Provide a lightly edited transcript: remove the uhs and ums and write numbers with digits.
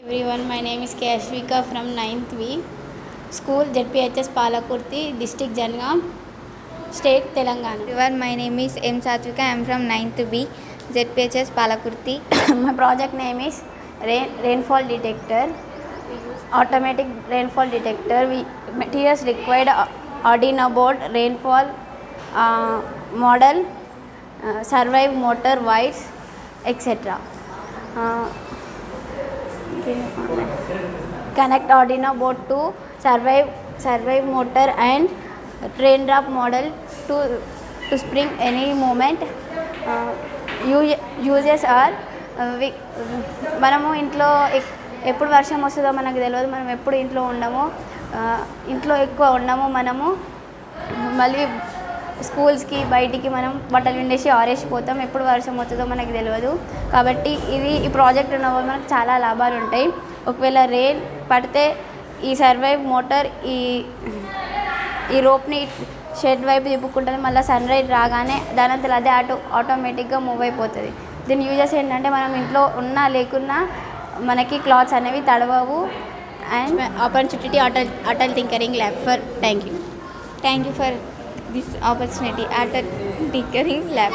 Everyone, my name is Kashvika from 9th V. School ZPHS palakurthy, District Jangaon, State Telangana. Everyone, my name is M. Satvika. I am from 9th B, ZPHS palakurthy. My project name is Rainfall Detector, Automatic Rainfall Detector. Materials required: Arduino board, rainfall model, survive motor wires, etc. Connect Arduino board to survive motor and raindrop model to spring any moment. Uses are మనము ఇంట్లో ఎప్పుడు వర్షం వస్తుందో మనకు తెలియదు. మనం ఎప్పుడు ఇంట్లో ఉండము, ఇంట్లో ఎక్కువ ఉండము. మనము మళ్ళీ స్కూల్స్కి బయటికి మనం బట్టలు విండేసి ఆరేసిపోతాం. ఎప్పుడు వర్షం వస్తుందో మనకు తెలియదు. కాబట్టి ఈ ప్రాజెక్ట్ ఉన్న వల్ల మనకు చాలా లాభాలు ఉంటాయి. ఒకవేళ రెయిన్ పడితే ఈ సర్వైవ్ మోటార్ ఈ రోప్ని షెడ్ వైపు తిప్పుకుంటుంది. మళ్ళీ సన్ రైజ్ రాగానే దానంతలో అదే ఆటోమేటిక్గా మూవ్ అయిపోతుంది. దీని యూజెస్ ఏంటంటే, మనం ఇంట్లో ఉన్నా లేకున్నా మనకి క్లాత్స్ అనేవి తడవవు. And opportunity Atal tinkering lab for Thank you for this opportunity at a tinkering lab.